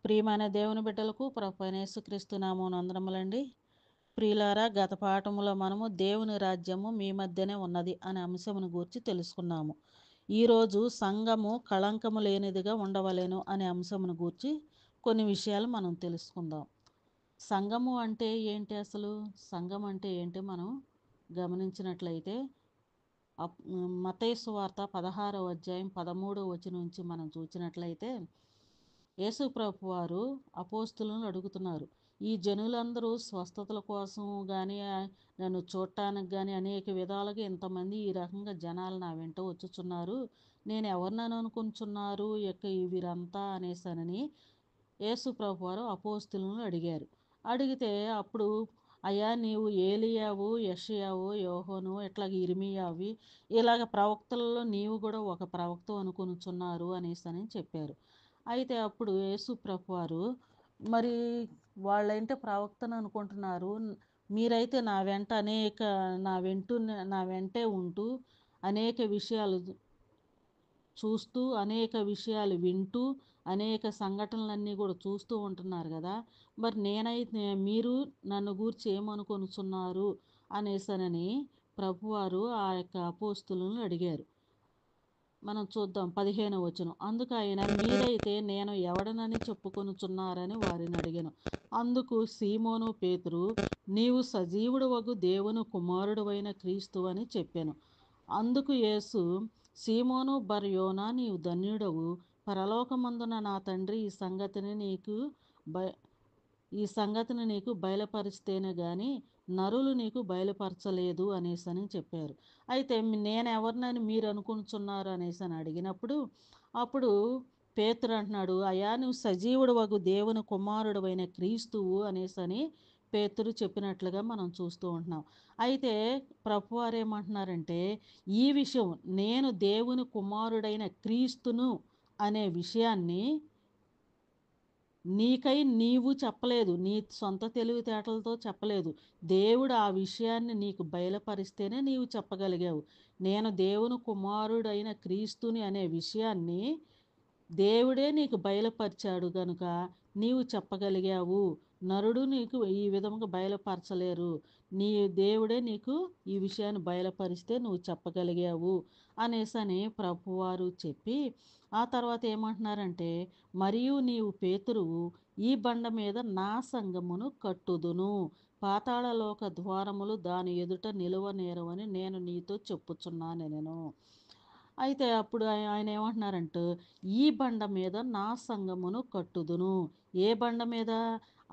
ప్రియమైన దేవుని బిడ్డలకు ప్రభువైన యేసుక్రీస్తు నామమున వందనములండి. ప్రియులారా, గత పాఠములో మనము దేవుని రాజ్యము మీ మధ్యనే ఉన్నది అనే అంశమును గూర్చి తెలుసుకున్నాము. ఈరోజు సంఘము కళంకము లేనిదిగా ఉండవలెను అనే అంశమును గూర్చి కొన్ని విషయాలు మనం తెలుసుకుందాం. సంఘము అంటే ఏంటి అసలు? సంఘం అంటే ఏంటి మనం గమనించినట్లయితే మత్తయి సువార్త 16వ అధ్యాయం 13వ వచనం నుంచి మనం చూసినట్లయితే యేసు ప్రభు వారు అపోస్తులను అడుగుతున్నారు. ఈ జనులందరూ స్వస్థతల కోసం కానీ నన్ను చూడటానికి కానీ అనేక విధాలుగా ఇంతమంది ఈ రకంగా జనాలు నా వెంట వచ్చుచున్నారు, నేను ఎవరినని అనుకుంటున్నారు వీరంతా అనేసనని యేసు ప్రభు వారు అపోస్తులను అడిగారు. అడిగితే అప్పుడు, అయ్యా నీవు ఏలియావు, యెషయావు, యోహాను, ఇట్లాగ ఇర్మియావి, ఇలాగ ప్రవక్తలలో నీవు కూడా ఒక ప్రవక్త అనుకొనుచున్నారు అనేసని చెప్పారు. అయితే అప్పుడు యేసు ప్రభువారు, మరి వాళ్ళంటే ప్రవక్తను అనుకుంటున్నారు, మీరైతే నా వెంటే ఉంటూ అనేక విషయాలు చూస్తూ, అనేక విషయాలు వింటూ, అనేక సంఘటనలన్నీ కూడా చూస్తూ ఉంటున్నారు కదా, మరి మీరు నన్ను గూర్చి ఏమనుకొనుచున్నారు అనేసనని ప్రభువారు ఆ యొక్క అపోస్తులను అడిగారు. మనం చూద్దాం 15వ వచనం. అందుకు ఆయన, మీరైతే నేను ఎవడనని చెప్పుకొనుచున్నారని వారిని అడిగాను. అందుకు సీమోను పేతురు, నీవు సజీవుడవగు దేవుని కుమారుడవైన క్రీస్తు అని చెప్పాను. అందుకు యేసు, సీమోను బర్యోనా, నీవు ధన్యుడవు, పరలోకమందున నా తండ్రి ఈ సంగతిని నీకు బయలుపరిస్తేనే గాని నరులు నీకు బయలుపరచలేదు అనేసని చెప్పారు. అయితే నేను ఎవరినని మీరు అనుకుంటున్నారు అనేసని అడిగినప్పుడు అప్పుడు పేతురు అంటున్నాడు, అయ్యా నువ్వు సజీవుడు వగు దేవుని కుమారుడవైన క్రీస్తువు అనేసని పేతురు చెప్పినట్లుగా మనం చూస్తూ ఉంటున్నాం. అయితే ప్రభువారు ఏమంటున్నారంటే, ఈ విషయం నేను దేవుని కుమారుడైన క్రీస్తును అనే విషయాన్ని నీకై నీవు చెప్పలేదు, నీ సొంత తెలివితేటలతో చెప్పలేదు. దేవుడు ఆ విషయాన్ని నీకు బయలుపరిస్తేనే నీవు చెప్పగలిగావు. నేను దేవుని కుమారుడైన క్రీస్తుని అనే విషయాన్ని దేవుడే నీకు బయలుపరిచాడు గనుక నీవు చెప్పగలిగావు. నరుడు నీకు ఈ విధముగా బయలుపరచలేరు. దేవుడే నీకు ఈ విషయాన్ని బయలుపరిస్తే నువ్వు చెప్పగలిగావు అనేసని ప్రభువారు చెప్పి, ఆ తర్వాత ఏమంటున్నారంటే, మరియు నీవు పేతురువు, ఈ బండ మీద నా సంఘమును కట్టుదును, పాతాళలోక ద్వారములు దాని ఎదుట నిలువనేరవని నేను నీతో చెప్పుచున్నాను. అయితే అప్పుడు ఆయన ఏమంటున్నారంటే, ఈ బండ మీద నా సంఘమును కట్టుదును. ఏ బండ మీద?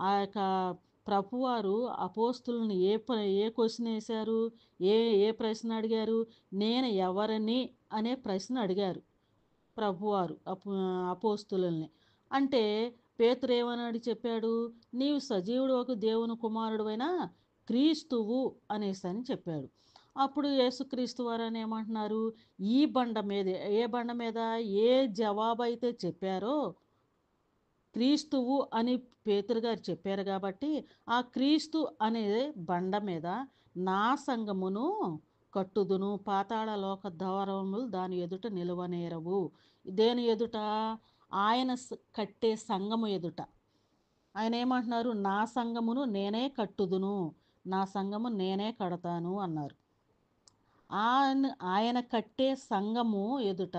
ఆ యొక్క ప్రభువారు అపోస్తులను ఏ క్వశ్చన్ వేశారు, ఏ ఏ ప్రశ్న అడిగారు? నేను ఎవరిని అనే ప్రశ్న అడిగారు ప్రభువారు అపోస్తులని. అంటే పేతురు ఏమన్నాడు చెప్పాడు, నీవు సజీవుడు ఒక దేవుని కుమారుడువైన క్రీస్తువు అనేసని చెప్పాడు. అప్పుడు యేసుక్రీస్తు వారు అని ఏమంటున్నారు, ఈ బండ మీద, ఏ బండ మీద ఏ జవాబు అయితే చెప్పారో క్రీస్తువు అని పేతురు గారు చెప్పారు కాబట్టి ఆ క్రీస్తు అనే బండ మీద నా సంఘమును కట్టుదును, పాతాళ లోక ద్వారములు దాని ఎదుట నిలువనేరవు. దేని ఎదుట? ఆయన కట్టే సంఘము ఎదుట. ఆయన ఏమంటున్నారు, నా సంఘమును నేనే కట్టుదును, నా సంఘము నేనే కడతాను అన్నారు. ఆయన కట్టే సంఘము ఎదుట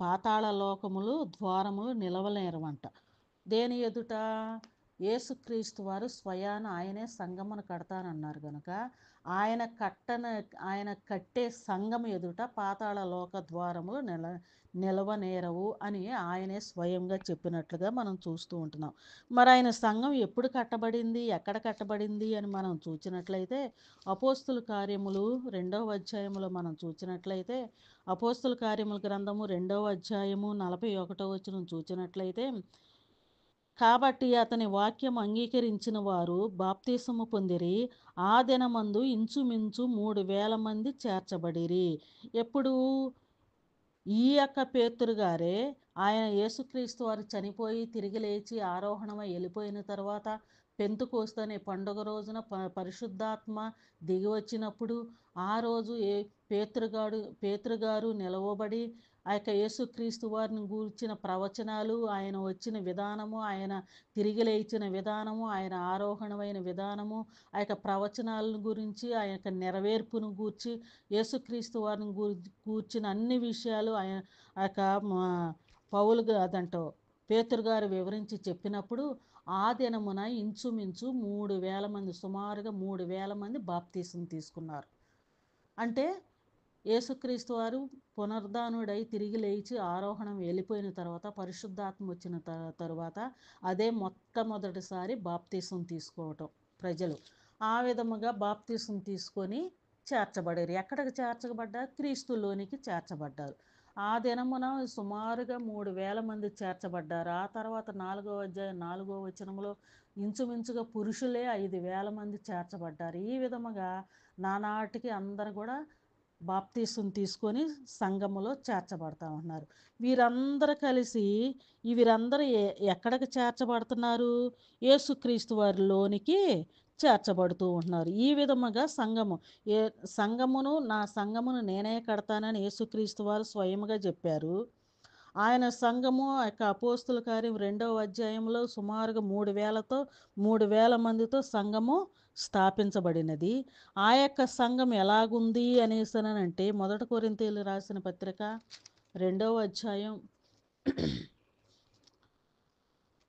పాతాళ లోకములు ద్వారములు నిలవలేరవంట. దేని ఎదుట? యేసుక్రీస్తు వారు స్వయాన ఆయనే సంఘమును కడతానన్నారు కనుక ఆయన కట్టే సంఘం ఎదుట పాతాళ లోక ద్వారములు నిలవనేరవు అని ఆయనే స్వయంగా చెప్పినట్లుగా మనం చూస్తూ ఉంటున్నాం. మరి ఆయన సంఘం ఎప్పుడు కట్టబడింది, ఎక్కడ కట్టబడింది అని మనం చూసినట్లయితే అపోస్తుల కార్యములు 2వ అధ్యాయములో మనం చూసినట్లయితే అపోస్తుల కార్యముల గ్రంథము 2వ అధ్యాయము 41వ వచనం చూసినట్లయితే, కాబట్టి అతని వాక్యం అంగీకరించిన వారు బాప్తిసము పొందిరి. ఆ దినమందు ఇంచుమించు 3,000 మంది చేర్చబడిరి. ఎప్పుడు? ఈ యొక్క పేతురు గారే ఆయన యేసుక్రీస్తు వారు చనిపోయి తిరిగి లేచి ఆరోహణమై వెళ్ళిపోయిన తర్వాత పెంతుకోస్తు అనే పండుగ రోజున పరిశుద్ధాత్మ దిగి వచ్చినప్పుడు ఆ రోజు పేతురు గారు నిలవబడి ఆ యొక్క యేసుక్రీస్తు వారిని గూర్చిన ప్రవచనాలు, ఆయన వచ్చిన విధానము, ఆయన తిరిగి లేచిన విధానము, ఆయన ఆరోహణమైన విధానము, ఆ యొక్క ప్రవచనాలను గురించి, ఆ యొక్క నెరవేర్పును గూర్చి, యేసుక్రీస్తు వారిని గూర్చిన అన్ని విషయాలు ఆయన ఆ యొక్క పౌలు అదంటో పేతురు గారు వివరించి చెప్పినప్పుడు ఆ దినమున ఇంచుమించు 3,000 మంది, సుమారుగా 3,000 మంది బాప్తీసం తీసుకున్నారు. అంటే యేసుక్రీస్తు వారు పునరుద్ధానుడై తిరిగి లేచి ఆరోహణం వెళ్ళిపోయిన తర్వాత, పరిశుద్ధాత్మ వచ్చిన తరువాత అదే మొట్టమొదటిసారి బాప్తీసం తీసుకోవటం ప్రజలు. ఆ విధముగా బాప్తీసం తీసుకొని చేర్చబడారు. ఎక్కడికి చేర్చబడ్డారు? క్రీస్తులోనికి చేర్చబడ్డారు. ఆ దినమున సుమారుగా 3,000 మంది చేర్చబడ్డారు. ఆ తర్వాత 4వ అధ్యాయం 4వ వచనంలో ఇంచుమించుగా పురుషులే 5,000 మంది చేర్చబడ్డారు. ఈ విధముగా నానాటికి అందరు కూడా బాప్తీసం తీసుకొని సంఘములో చేర్చబడతా ఉన్నారు. వీరందరూ కలిసి వీరందరూ ఎక్కడికి చేర్చబడుతున్నారు? యేసుక్రీస్తు వారిలోనికి చేర్చబడుతూ ఉంటున్నారు. ఈ విధముగా నా సంఘమును నేనే కడతానని యేసుక్రీస్తు వారు స్వయముగా చెప్పారు. ఆయన సంఘము ఆ యొక్క అపోస్తుల కార్యం 2వ అధ్యాయంలో సుమారుగా 3,000 మందితో సంఘము స్థాపించబడినది. ఆ యొక్క సంఘం ఎలాగుంది అనేసనంటే 1 కొరింథీయులు రాసిన పత్రిక 2వ అధ్యాయం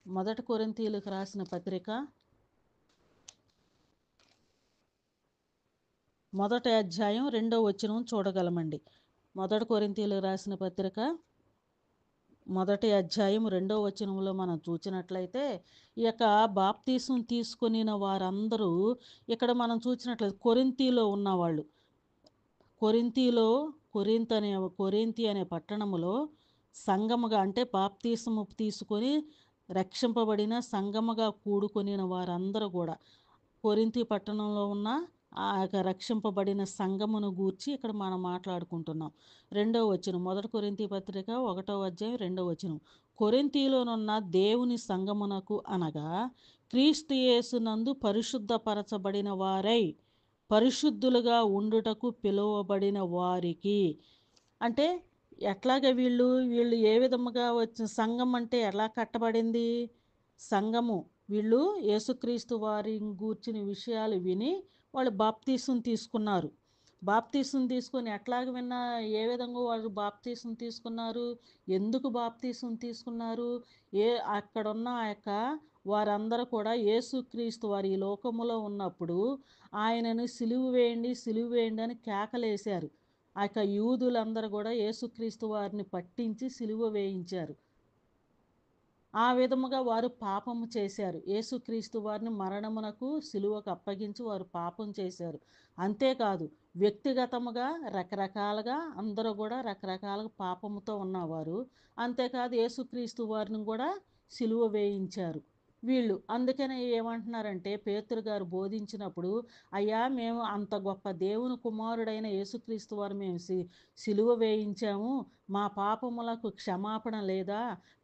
1 కొరింథీయులకు రాసిన పత్రిక 1వ అధ్యాయం 2వ వచనం చూడగలమండి. 1 కొరింథీయులకు రాసిన పత్రిక 1వ అధ్యాయం 2వ వచనంలో మనం చూసినట్లయితే ఈ యొక్క బాప్తీసం తీసుకొనిన వారందరూ ఇక్కడ మనం చూసినట్లయితే కొరింథీలో ఉన్నవాళ్ళు, కొరింథీ అనే పట్టణములో సంఘముగా, అంటే బాప్తీసము తీసుకొని రక్షింపబడిన సంఘముగా కూడుకొనిన వారందరూ కూడా కొరింథీ పట్టణంలో ఉన్న ఆ యొక్క రక్షింపబడిన సంఘమును గూర్చి ఇక్కడ మనం మాట్లాడుకుంటున్నాం. 2వ వచనం 1 కొరింథీ పత్రిక 1వ అధ్యాయం 2వ వచనం. కొరింథీలోనున్న దేవుని సంఘమునకు అనగా క్రీస్తు యేసునందు పరిశుద్ధపరచబడిన వారై పరిశుద్ధులుగా ఉండుటకు పిలువబడిన వారికి. అంటే ఎట్లాగ వీళ్ళు ఏ విధముగా వచ్చిన సంఘం అంటే ఎలా కట్టబడింది? సంఘము వీళ్ళు యేసుక్రీస్తు వారి గూర్చిన విషయాలు విని వాళ్ళు బాప్తీసం తీసుకున్నారు. బాప్తీసం తీసుకొని ఎట్లాగ ఏ విధంగా వాళ్ళు బాప్తీసం తీసుకున్నారు? ఎందుకు బాప్తీసం తీసుకున్నారు? అక్కడున్న ఆ యొక్క వారందరూ కూడా యేసుక్రీస్తు వారి ఈ లోకములో ఉన్నప్పుడు ఆయనను సిలువ వేయండి అని కేకలేశారు. ఆ యొక్క యూదులందరూ కూడా యేసుక్రీస్తు వారిని పట్టించి సిలువ వేయించారు. ఆ విధముగా వారు పాపము చేశారు. యేసుక్రీస్తు వారిని మరణమునకు సిలువకు అప్పగించి వారు పాపం చేశారు. అంతేకాదు, వ్యక్తిగతముగా రకరకాలుగా అందరూ కూడా రకరకాలుగా పాపముతో ఉన్నవారు. అంతేకాదు, యేసుక్రీస్తు వారిని కూడా సిలువ వేయించారు వీళ్ళు. అందుకనే ఏమంటున్నారంటే పేతురు గారు బోధించినప్పుడు, అయ్యా మేము అంత గొప్ప దేవుని కుమారుడైన యేసుక్రీస్తు వారు మేము సిలువ వేయించాము, మా పాపములకు క్షమాపణ లేదా?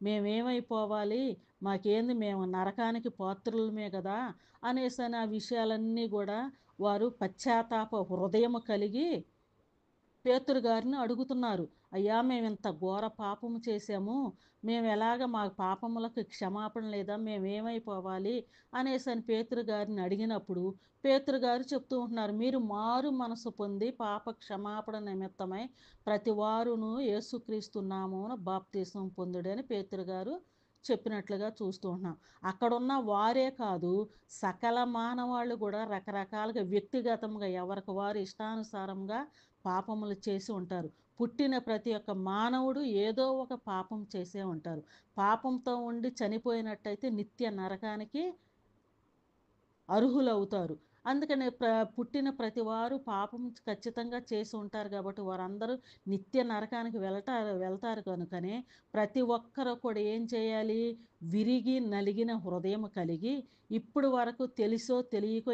మేమేమైపోవాలి? మాకేంది, మేము నరకానికి పాత్రులమే కదా అనేసి ఆ విషయాలన్నీ కూడా వారు పశ్చాత్తాప హృదయము కలిగి పేతురు గారిని అడుగుతున్నారు. అయ్యా మేము ఇంత ఘోర పాపము చేశాము, మేము ఎలాగ మా పాపములకు క్షమాపణ లేదా? మేమేమైపోవాలి అనేసి పేతురు గారిని అడిగినప్పుడు పేతురు గారు చెప్తూ ఉంటున్నారు, మీరు మారు మనసు పొంది పాప క్షమాపణ నిమిత్తమై ప్రతి వారును యేసుక్రీస్తు నామమున బాప్తీసం పొందుడని పేతురు గారు చెప్పినట్లుగా చూస్తూ ఉంటున్నాం. అక్కడున్న వారే కాదు, సకల మానవాళ్ళు కూడా రకరకాలుగా వ్యక్తిగతంగా ఎవరికి వారు ఇష్టానుసారంగా పాపములు చేసి ఉంటారు. పుట్టిన ప్రతి ఒక్క మానవుడు ఏదో ఒక పాపం చేసే ఉంటారు. పాపంతో ఉండి చనిపోయినట్టయితే నిత్య నరకానికి అర్హులవుతారు. అందుకని పుట్టిన ప్రతి వారు పాపం ఖచ్చితంగా చేసి ఉంటారు కాబట్టి వారందరూ నిత్య నరకానికి వెళ్తారు కనుకనే ప్రతి ఒక్కరు కూడా ఏం చేయాలి? విరిగి నలిగిన హృదయం కలిగి ఇప్పుడు వరకు తెలుసో తెలియకో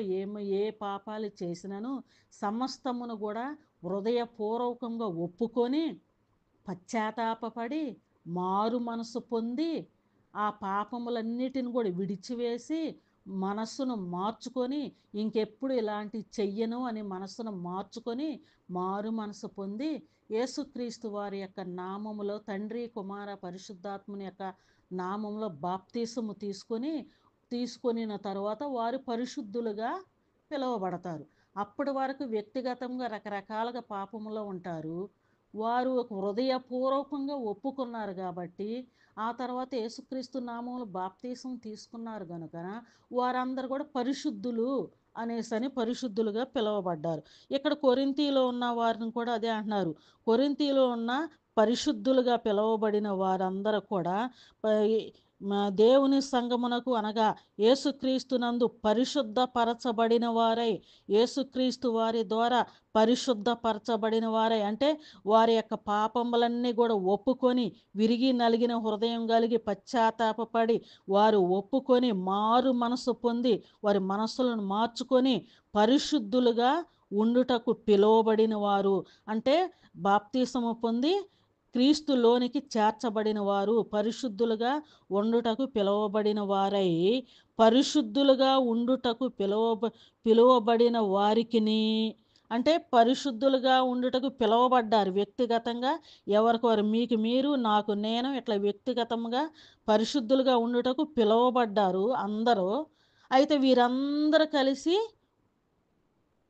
ఏ పాపాలు చేసినను సమస్తమును కూడా హృదయపూర్వకంగా ఒప్పుకొని పశ్చాత్తాపపడి మారు మనసు పొంది ఆ పాపములన్నిటిని కూడా విడిచివేసి మనస్సును మార్చుకొని ఇంకెప్పుడు ఇలాంటి చెయ్యను అని మనస్సును మార్చుకొని మారు మనసు పొంది యేసుక్రీస్తు వారి యొక్క నామములో తండ్రి కుమార పరిశుద్ధాత్మని యొక్క నామంలో బాప్తీసము తీసుకొనిన తర్వాత వారు పరిశుద్ధులుగా పిలువబడతారు. అప్పటి వరకు వ్యక్తిగతంగా రకరకాలుగా పాపములో ఉంటారు. వారు హృదయపూర్వకంగా ఒప్పుకున్నారు కాబట్టి ఆ తర్వాత యేసుక్రీస్తు నామంలో బాప్తీసం తీసుకున్నారు కనుక వారందరూ కూడా పరిశుద్ధులు అనేసని పరిశుద్ధులుగా పిలువబడ్డారు. ఇక్కడ కొరింథీలో ఉన్న వారిని కూడా అదే అంటున్నారు. కొరింథీలో ఉన్న పరిశుద్ధులుగా పిలువబడిన వారందరూ కూడా దేవుని సంగమునకు అనగా యేసుక్రీస్తునందు పరిశుద్ధపరచబడిన వారై, యేసుక్రీస్తు వారి ద్వారా పరిశుద్ధపరచబడిన వారై అంటే వారి యొక్క పాపములన్నీ కూడా ఒప్పుకొని విరిగి నలిగిన హృదయం కలిగి పశ్చాత్తాపపడి వారు ఒప్పుకొని మారు మనసు పొంది వారి మనస్సులను మార్చుకొని పరిశుద్ధులుగా ఉండుటకు పిలువబడిన వారు అంటే బాప్తీసము పొంది క్రీస్తులోనికి చేర్చబడిన వారు పరిశుద్ధులుగా ఉండుటకు పిలువబడిన వారై పరిశుద్ధులుగా ఉండుటకు పిలువబడిన వారికిని అంటే పరిశుద్ధులుగా ఉండుటకు పిలువబడ్డారు. వ్యక్తిగతంగా ఎవరికి వారు మీకు మీరు నాకు నేను ఇట్లా వ్యక్తిగతంగా పరిశుద్ధులుగా ఉండుటకు పిలువబడ్డారు అందరూ. అయితే వీరందరూ కలిసి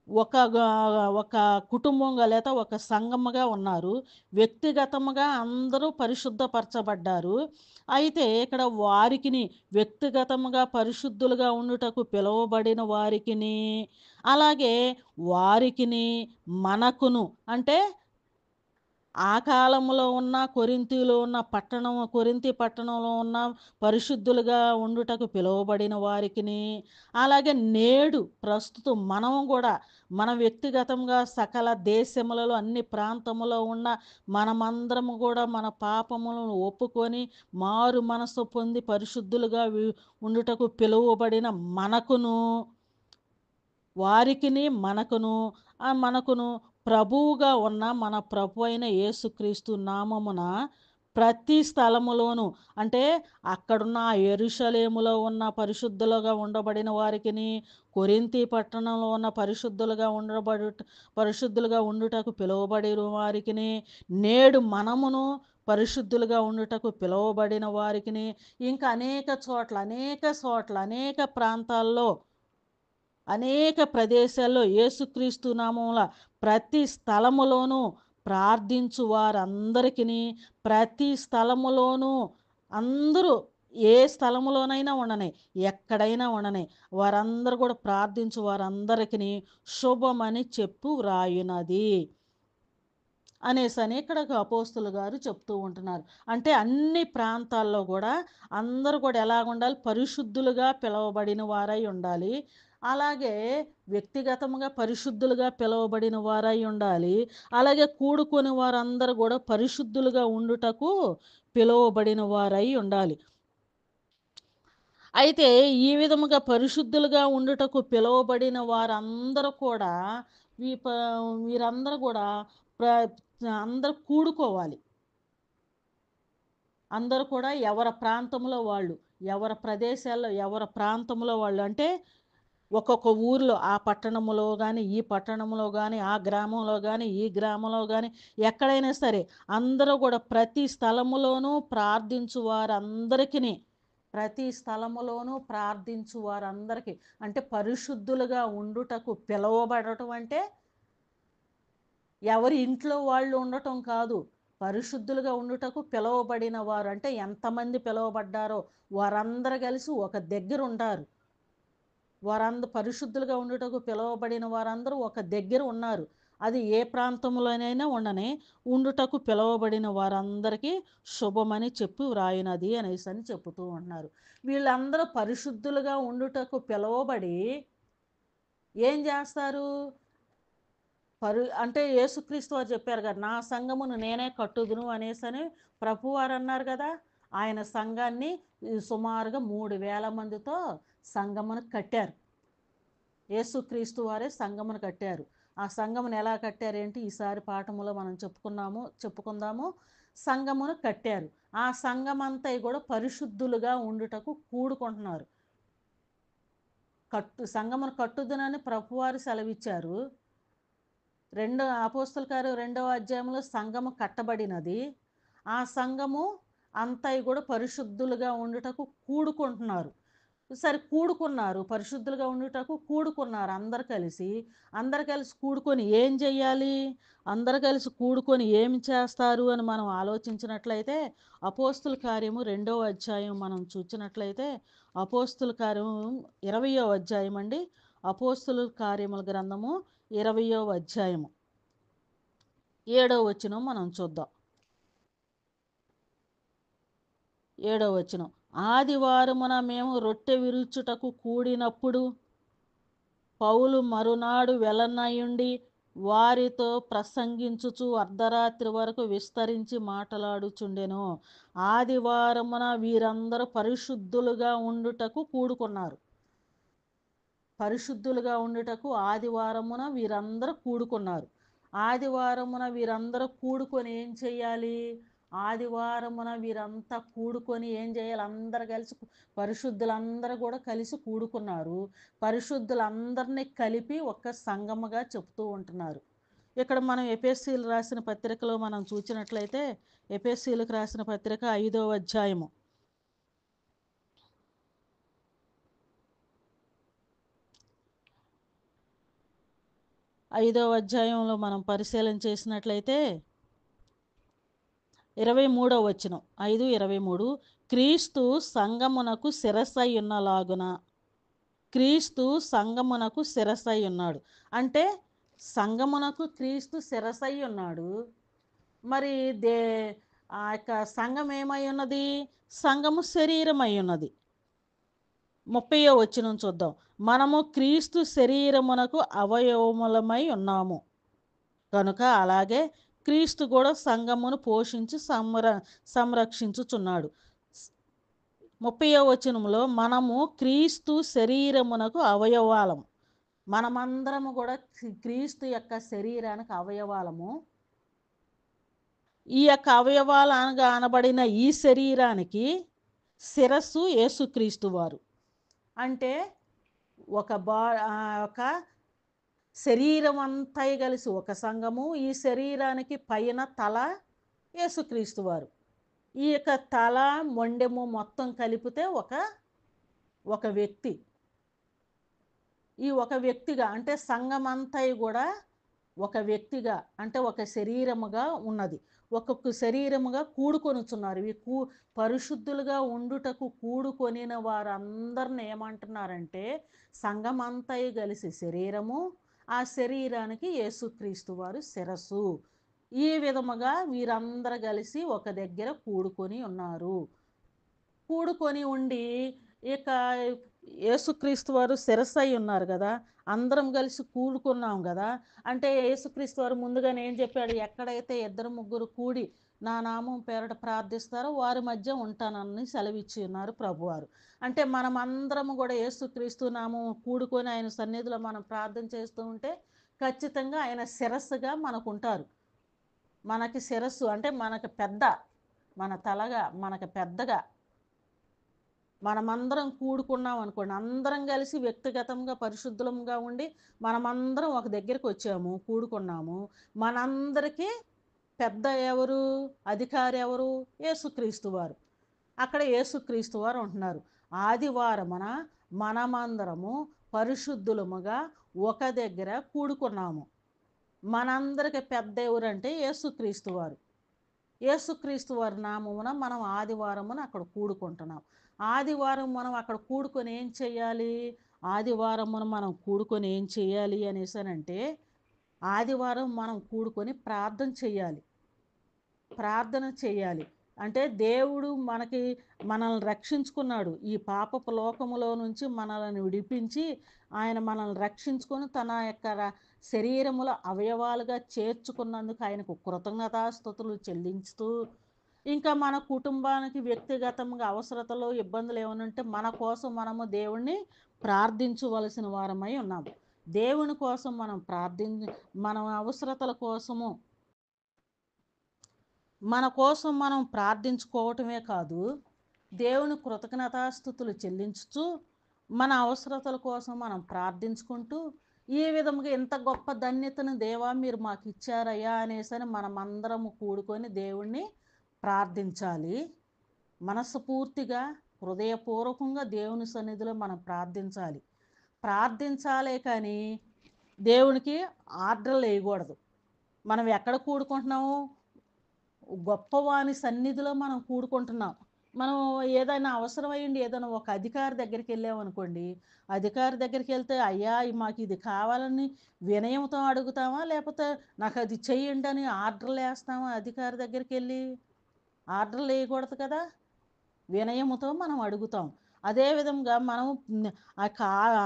ఒక కుటుంబంగా లేదా ఒక సంఘముగా ఉన్నారు. వ్యక్తిగతముగా అందరూ పరిశుద్ధపరచబడ్డారు. అయితే ఇక్కడ వారికిని వ్యక్తిగతముగా పరిశుద్ధులుగా ఉండుటకు పిలువబడిన వారికిని అలాగే వారికిని మనకును అంటే ఆ కాలంలో ఉన్న కొరింథీ పట్టణంలో ఉన్న పరిశుద్ధులుగా ఉండుటకు పిలువబడిన వారికిని అలాగే నేడు ప్రస్తుతం మనం కూడా మన వ్యక్తిగతంగా సకల దేశములలో అన్ని ప్రాంతములో ఉన్న మనమందరము కూడా మన పాపములను ఒప్పుకొని మారు మనసు పొంది పరిశుద్ధులుగా ఉండుటకు పిలువబడిన మనకును వారికిని మనకును ప్రభువుగా ఉన్న మన ప్రభు అయిన యేసుక్రీస్తు నామమున ప్రతి స్థలములోను అంటే అక్కడున్న యెరూషలేములో ఉన్న పరిశుద్ధులుగా ఉండబడిన వారికిని కొరింథీ పట్టణంలో ఉన్న పరిశుద్ధులుగా ఉండుటకు పిలువబడిన వారికిని నేడు మనమును పరిశుద్ధులుగా ఉండుటకు పిలువబడిన వారికిని ఇంకా అనేక చోట్ల అనేక ప్రాంతాల్లో అనేక ప్రదేశాల్లో యేసుక్రీస్తు నామముల ప్రతి స్థలములోనూ ప్రార్థించు వారందరికీ ప్రతి స్థలములోనూ అందరూ ఏ స్థలములోనైనా ఉండని ఎక్కడైనా ఉండని వారందరూ కూడా ప్రార్థించు వారందరికీ శుభమని చెప్పు వ్రాయునది అనేసని ఇక్కడ అపోస్తులు గారు చెప్తూ ఉంటున్నారు. అంటే అన్ని ప్రాంతాల్లో కూడా అందరూ కూడా ఎలా ఉండాలి? పరిశుద్ధులుగా పిలువబడిన వారై ఉండాలి. అలాగే వ్యక్తిగతంగా పరిశుద్ధులుగా పిలువబడిన వారై ఉండాలి. అలాగే కూడుకొని వారందరూ కూడా పరిశుద్ధులుగా ఉండుటకు పిలువబడిన వారై ఉండాలి. అయితే ఈ విధముగా పరిశుద్ధులుగా ఉండుటకు పిలువబడిన వారందరూ కూడా వీరందరూ కూడా అందరూ కూడుకోవాలి. అందరూ కూడా ఎవరి ప్రాంతంలో వాళ్ళు ఎవరి ప్రదేశాల్లో ఎవరి ప్రాంతంలో వాళ్ళు అంటే ఒక్కొక్క ఊరిలో ఆ పట్టణంలో కానీ ఈ పట్టణంలో కానీ ఆ గ్రామంలో కానీ ఈ గ్రామంలో కానీ ఎక్కడైనా సరే అందరూ కూడా ప్రతి స్థలములోనూ ప్రార్థించు వారందరికీ అంటే పరిశుద్ధులుగా ఉండుటకు పిలువబడటం అంటే ఎవరి ఇంట్లో వాళ్ళు ఉండటం కాదు. పరిశుద్ధులుగా ఉండుటకు పిలువబడిన వారు అంటే ఎంతమంది పిలువబడ్డారో వారందరూ కలిసి ఒక దగ్గర ఉంటారు. పరిశుద్ధులుగా ఉండుటకు పిలువబడిన వారందరూ ఒక దగ్గర ఉన్నారు. అది ఏ ప్రాంతంలోనైనా ఉండుటకు పిలువబడిన వారందరికీ శుభమని చెప్పి వ్రాయినది అనేసి అని చెబుతూ ఉంటున్నారు. వీళ్ళందరూ పరిశుద్ధులుగా ఉండుటకు పిలువబడి ఏం చేస్తారు? అంటే యేసుక్రీస్తు వారు చెప్పారు కదా, నా సంఘమును నేనే కట్టుదును అనేసని ప్రభువారు అన్నారు కదా. ఆయన సంఘాన్ని సుమారుగా 3,000 మందితో సంఘమును కట్టారు. యేసుక్రీస్తు వారే సంఘమును కట్టారు. ఆ సంఘమును ఎలా కట్టారేంటి ఈసారి పాఠములో మనం చెప్పుకుందాము. సంఘమును కట్టారు. ఆ సంఘమంతా కూడా పరిశుద్ధులుగా ఉండుటకు కూడుకుంటున్నారు. సంఘమును కట్టుదునని ప్రభువారు సెలవిచ్చారు. అపోస్తల కార్యం 2వ అధ్యాయంలో సంఘము కట్టబడినది. ఆ సంఘము అంతయు కూడా పరిశుద్ధులుగా ఉండుటకు కూడుకుంటున్నారు. సరే కూడుకున్నారు, పరిశుద్ధులుగా ఉండుటకు కూడుకున్నారు అందరు కలిసి కూడుకొని ఏం చెయ్యాలి? అందరు కలిసి కూడుకొని ఏమి చేస్తారు అని మనం ఆలోచించినట్లయితే అపోస్తుల కార్యము 2వ అధ్యాయం మనం చూసినట్లయితే అపోస్తుల కార్యం 20వ అధ్యాయం అండి. అపోస్తుల కార్యముల గ్రంథము 20వ అధ్యాయము 7వ వచనం మనం చూద్దాం. 7వ వచనం, ఆదివారమున మేము రొట్టె విరుచుటకు కూడినప్పుడు పౌలు మరునాడు వెలనయుండి వారితో ప్రసంగించుచు అర్ధరాత్రి వరకు విస్తరించి మాట్లాడుచుండెను. ఆదివారమున వీరందరూ పరిశుద్ధులుగా ఉండుటకు కూడుకున్నారు. పరిశుద్ధులుగా ఉండుటకు ఆదివారమున వీరందరూ కూడుకున్నారు. ఆదివారమున వీరందరూ కూడుకొని ఏం చేయాలి? ఆదివారమున వీరంతా కూడుకొని ఏం చేయాలి? అందరు కలిసి పరిశుద్ధులందరూ కూడా కలిసి కూడుకున్నారు. పరిశుద్ధులందరినీ కలిపి ఒక సంఘముగా చెప్తూ ఉంటున్నారు. ఇక్కడ మనం ఎఫెసీయులకు రాసిన పత్రికలో మనం చూసినట్లయితే ఎఫెసీయులకు రాసిన పత్రిక 5వ అధ్యాయము 5వ అధ్యాయంలో మనం పరిశీలన చేసినట్లయితే 23వ వచనం 5:23, క్రీస్తు సంఘమునకు శిరస్సై ఉన్నలాగున. క్రీస్తు సంఘమునకు శిరస్సై ఉన్నాడు అంటే సంఘమునకు క్రీస్తు శిరస్సై ఉన్నాడు. మరి ఆ యొక్క సంఘం ఏమై ఉన్నది? సంఘము శరీరమై ఉన్నది. 30వ వచనం చూద్దాం, మనము క్రీస్తు శరీరమునకు అవయవములమై ఉన్నాము కనుక అలాగే క్రీస్తు కూడా సంఘమును పోషించి సంరక్షించుచున్నాడు. 30వ వచనంలో మనము క్రీస్తు శరీరమునకు అవయవాలము. మనమందరము కూడా క్రీస్తు యొక్క శరీరానికి అవయవాలము. ఈ యొక్క అవయవాలుగా అనబడిన ఈ శరీరానికి శిరస్సు యేసుక్రీస్తు వారు. అంటే ఒక శరీరం అంతా కలిసి ఒక సంఘము. ఈ శరీరానికి పైన తల యేసుక్రీస్తు వారు. ఈ యొక్క తల మొండెము మొత్తం కలిపితే ఒక వ్యక్తి. ఈ ఒక వ్యక్తిగా అంటే సంఘమంతా కూడా ఒక వ్యక్తిగా అంటే ఒక శరీరముగా ఉన్నది. ఒక్కొక్క శరీరముగా కూడుకొనుచున్నారు. ఇవి పరిశుద్ధులుగా ఉండుటకు కూడుకొనిన వారందరిని ఏమంటున్నారంటే సంఘమంతా కలిసి శరీరము. ఆ శరీరానికి యేసుక్రీస్తు వారు శిరస్సు. ఈ విధముగా వీరందరూ కలిసి ఒక దగ్గర కూడుకొని ఉన్నారు. కూడుకొని ఉండి ఇక యేసుక్రీస్తు వారు శిరస్సు అయి ఉన్నారు కదా, అందరం కలిసి కూడుకున్నాం కదా. అంటే యేసుక్రీస్తు వారు ముందుగానే ఏం చెప్పాడు? ఎక్కడైతే 2-3 కూడి నా నామం పేరట ప్రార్థిస్తారో వారి మధ్య ఉంటానని సెలవిచ్చి ఉన్నారు ప్రభువారు. అంటే మనం అందరము కూడా యేసుక్రీస్తు నామం కూడుకొని ఆయన సన్నిధిలో మనం ప్రార్థన చేస్తూ ఉంటే ఖచ్చితంగా ఆయన శిరస్సుగా మనకు ఉంటారు. మనకి శిరస్సు అంటే మనకు పెద్ద, మన తలగా మనకు పెద్దగా మనమందరం కూడుకున్నాం అనుకోండి. అందరం కలిసి వ్యక్తిగతంగా పరిశుద్ధులంగా ఉండి మనమందరం ఒక దగ్గరికి వచ్చాము, కూడుకున్నాము. మనందరికీ పెద్ద ఎవరు? అధికారి ఎవరు? యేసుక్రీస్తు వారు. అక్కడ యేసుక్రీస్తు వారు ఉంటున్నారు. ఆదివారమున మనమందరము పరిశుద్ధులముగా ఒక దగ్గర కూడుకున్నాము. మనందరికి పెద్ద ఎవరంటే యేసుక్రీస్తు వారు. యేసుక్రీస్తు వారి నామమున మనం ఆదివారమున అక్కడ కూడుకుంటున్నాం. ఆదివారం మనం అక్కడ కూడుకొని ఏం చేయాలి? ఆదివారమున మనం కూడుకొని ఏం చేయాలి అనేసానంటే ఆదివారం మనం కూడుకొని ప్రార్థన చేయాలి. అంటే దేవుడు మనల్ని రక్షించుకున్నాడు. ఈ పాపపు లోకములో నుంచి మనల్ని విడిపించి ఆయన మనల్ని రక్షించుకొని తన యొక్క శరీరముల అవయవాలుగా చేర్చుకున్నందుకు ఆయనకు కృతజ్ఞతాస్తుతులు చెల్లించుతూ ఇంకా మన కుటుంబానికి వ్యక్తిగతంగా అవసరతలు ఇబ్బందులు ఏమైనా ఉంటే మన కోసం మనము దేవుణ్ణి ప్రార్థించవలసిన వారమై ఉన్నాము. దేవుని కోసం మనం మన అవసరతల కోసము మన కోసం మనం ప్రార్థించుకోవటమే కాదు, దేవుని కృతజ్ఞతాస్తుతులు చెల్లించుతూ మన అవసరతల కోసం మనం ప్రార్థించుకుంటూ ఈ విధముగా ఇంత గొప్ప ధన్యతను దేవా మీరు మాకు ఇచ్చారయ్యా అనేసని మనమందరము కూడుకొని దేవుణ్ణి ప్రార్థించాలి. మనస్ఫూర్తిగా హృదయపూర్వకంగా దేవుని సన్నిధిలో మనం ప్రార్థించాలి. ప్రార్థించాలే కానీ దేవునికి ఆర్డర్లు వేయకూడదు. మనం ఎక్కడ కూడుకుంటున్నాము? గొప్పవాని సన్నిధిలో మనం కూడుకుంటున్నాం. మనం ఏదైనా అవసరమైండి ఏదైనా ఒక అధికారి దగ్గరికి వెళ్ళామనుకోండి, అధికారి దగ్గరికి వెళ్తే అయ్యా మాకు ఇది కావాలని వినయంతో అడుగుతామా, లేకపోతే నాకు అది చెయ్యండి అని ఆర్డర్లు వేస్తామా? అధికారి దగ్గరికి వెళ్ళి ఆర్డర్లు వేయకూడదు కదా. వినయముతో మనం అడుగుతాం. అదేవిధంగా మనం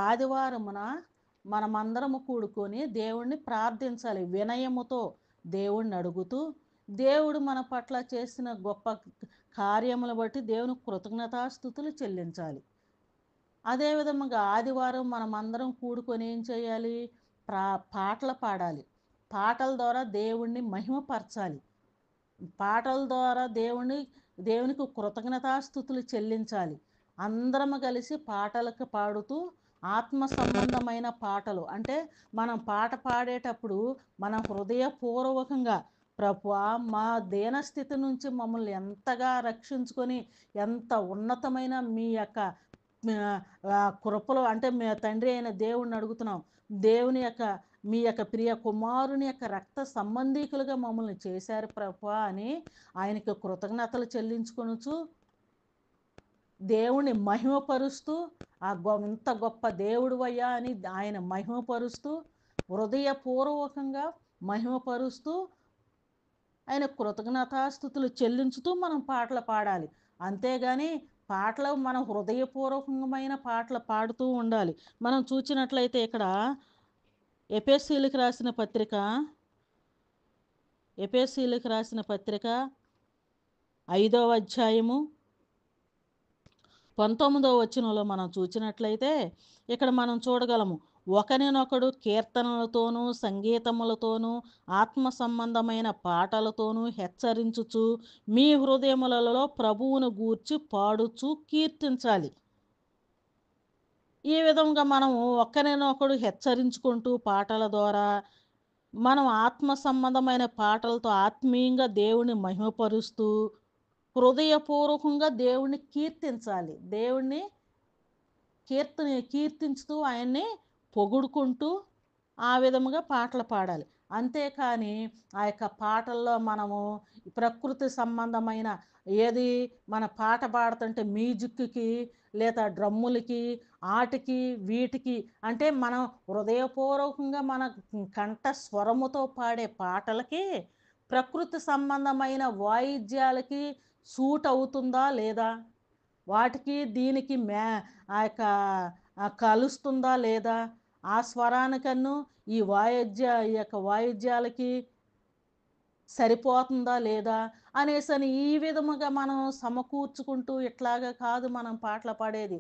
ఆదివారమున మనమందరము కూడుకొని దేవుణ్ణి ప్రార్థించాలి. వినయముతో దేవుణ్ణి అడుగుతూ, దేవుడు మన పట్ల చేసిన గొప్ప కార్యములు బట్టి దేవునికి కృతజ్ఞతాస్తుతులు చెల్లించాలి. అదేవిధముగా ఆదివారం మనమందరం కూడుకొని ఏం చేయాలి? పాటలు పాడాలి. పాటల ద్వారా దేవుణ్ణి మహిమపరచాలి. పాటల ద్వారా దేవునికి కృతజ్ఞతాస్తుతులు చెల్లించాలి. అందరం కలిసి పాటలకు పాడుతూ ఆత్మ సంబంధమైన పాటలు అంటే మనం పాట పాడేటప్పుడు మన హృదయపూర్వకంగా ప్రభువా మా దీనస్థితి నుంచి మమ్మల్ని ఎంతగా రక్షించుకొని ఎంత ఉన్నతమైన మీ యొక్క కృపలో అంటే మీ తండ్రి అయిన దేవుణ్ణి అడుగుతున్నాం. దేవుని యొక్క మీ యొక్క ప్రియ కుమారుని యొక్క రక్త సంబంధీకులుగా మమ్మల్ని చేశారు ప్రభువా అని ఆయనకు కృతజ్ఞతలు చెల్లించుకొనుచు దేవుణ్ణి మహిమపరుస్తూ ఇంత గొప్ప దేవుడు అయ్యా అని ఆయన మహిమపరుస్తూ హృదయపూర్వకంగా మహిమపరుస్తూ ఆయన కృతజ్ఞతాస్తుతులు చెల్లించుతూ మనం పాటలు పాడాలి. అంతేగాని పాటలు మనం హృదయపూర్వకమైన పాటలు పాడుతూ ఉండాలి. మనం చూసినట్లయితే ఇక్కడ ఎఫెసీయులకు రాసిన పత్రిక 5వ అధ్యాయము 19వ వచనంలో మనం చూసినట్లయితే ఇక్కడ మనం చూడగలము, ఒకరినొకడు కీర్తనలతోనూ సంగీతములతోనూ ఆత్మ సంబంధమైన పాటలతోనూ హెచ్చరించుచు మీ హృదయములలో ప్రభువును గూర్చి పాడుచు కీర్తించాలి. ఈ విధంగా మనము ఒకరినొకడు హెచ్చరించుకుంటూ పాటల ద్వారా మనం ఆత్మ సంబంధమైన పాటలతో ఆత్మీయంగా దేవుని మహిమపరుస్తూ హృదయపూర్వకంగా దేవుణ్ణి కీర్తించాలి. దేవుణ్ణి కీర్తించుతూ ఆయన్ని పొగుడుకుంటూ ఆ విధముగా పాటలు పాడాలి. అంతేకాని ఆ యొక్క పాటల్లో మనము ప్రకృతి సంబంధమైన ఏది మన పాట పాడుతుంటే మ్యూజిక్కి లేదా డ్రమ్ములకి ఆటికి వీటికి అంటే మనం హృదయపూర్వకంగా మన కంఠ స్వరముతో పాడే పాటలకి ప్రకృతి సంబంధమైన వాయిద్యాలకి సూట్ అవుతుందా లేదా, వాటికి దీనికి ఆ యొక్క కలుస్తుందా లేదా, ఆ స్వరానికన్ను ఈ యొక్క వాయిద్యాలకి సరిపోతుందా లేదా అనేసని ఈ విధముగా మనం సమకూర్చుకుంటూ ఇట్లాగా కాదు మనం పాటలు పాడేది.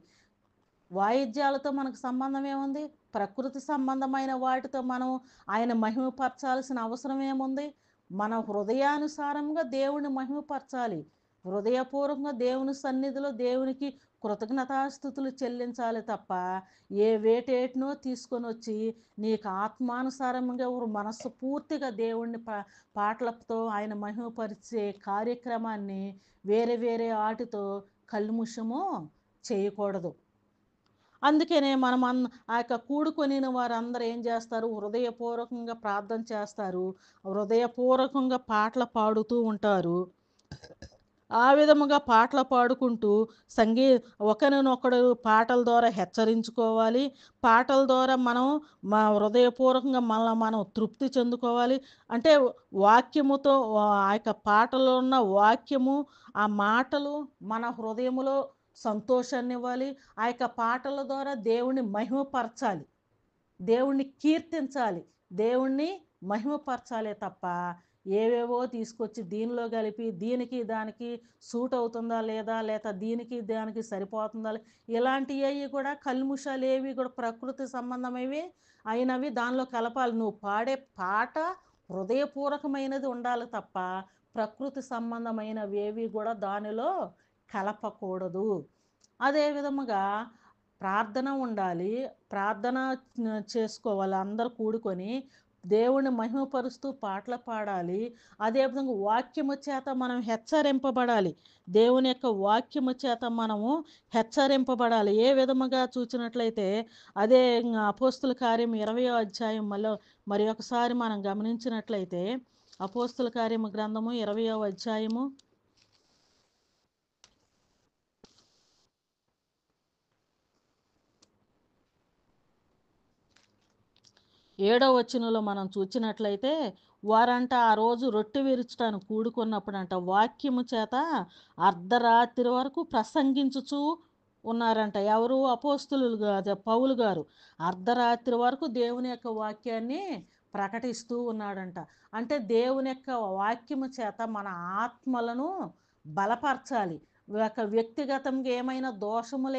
వాయిద్యాలతో మనకు సంబంధం ఏముంది? ప్రకృతి సంబంధమైన వాటితో మనం ఆయన మహిమపరచాల్సిన అవసరం ఏముంది? మన హృదయానుసారంగా దేవుని మహిమపరచాలి. హృదయపూర్వకంగా దేవుని సన్నిధిలో దేవునికి కృతజ్ఞతాస్తుతులు చెల్లించాలి తప్ప ఏ వేటేటినో తీసుకొని వచ్చి నీకు ఆత్మానుసారంగా మనస్సు పూర్తిగా దేవుణ్ణి పాటలతో ఆయన మహిమపరిచే కార్యక్రమాన్ని వేరే వేరే వాటితో కల్ముషము చేయకూడదు. అందుకనే మనం ఆ యొక్క కూడుకొని వారందరూ ఏం చేస్తారు? హృదయపూర్వకంగా ప్రార్థన చేస్తారు, హృదయపూర్వకంగా పాటలు పాడుతూ ఉంటారు. ఆ విధముగా పాటలు పాడుకుంటూ ఒకరినొకడు పాటల ద్వారా హెచ్చరించుకోవాలి. పాటల ద్వారా మనం మా హృదయపూర్వకంగా మనం తృప్తి చెందుకోవాలి. అంటే వాక్యముతో ఆ యొక్క పాటలో ఉన్న వాక్యము ఆ మాటలు మన హృదయములో సంతోషాన్ని ఇవ్వాలి. ఆ యొక్క పాటల ద్వారా దేవుణ్ణి మహిమపరచాలి, దేవుణ్ణి కీర్తించాలి, దేవుణ్ణి మహిమపరచాలే తప్ప ఏవేవో తీసుకొచ్చి దీనిలో కలిపి దీనికి దానికి సూట్ అవుతుందా లేదా, లేదా దీనికి దానికి సరిపోతుందా ఇలాంటివి కూడా కల్ముషాలు ఏవి కూడా ప్రకృతి సంబంధమైనవి అయినవి దానిలో కలపాలి. నువ్వు పాడే పాట హృదయపూర్వకమైనది ఉండాలి తప్ప ప్రకృతి సంబంధమైనవి ఏవి కూడా దానిలో కలపకూడదు. అదే విధముగా ప్రార్థన ఉండాలి. ప్రార్థన చేసుకోవాలి అందరూ కూడుకొని. దేవుడిని మహిమపరుస్తూ పాటలు పాడాలి. అదే విధంగా వాక్యము చేత మనం హెచ్చరింపబడాలి. దేవుని యొక్క వాక్యము చేత మనము హెచ్చరింపబడాలి. ఏ విధముగా చూచినట్లయితే అదే అపోస్తుల కార్యం 20వ అధ్యాయం మరి ఒకసారి మనం గమనించినట్లయితే అపోస్తుల కార్యము గ్రంథము 20వ అధ్యాయము 7వ వచనంలో మనం చూచినట్లయితే వారంట ఆ రోజు రొట్టె విరుచుటానికి కూడుకున్నప్పుడంట వాక్యము చేత అర్ధరాత్రి వరకు ప్రసంగించుచూ ఉన్నారంట. ఎవరు? అపోస్తులు కాదు, పౌలు గారు. అర్ధరాత్రి వరకు దేవుని యొక్క వాక్యాన్ని ప్రకటిస్తూ ఉన్నాడంట. అంటే దేవుని యొక్క వాక్యము చేత మన ఆత్మలను బలపరచాలి. ఒక వ్యక్తిగతంగా ఏమైనా దోషములు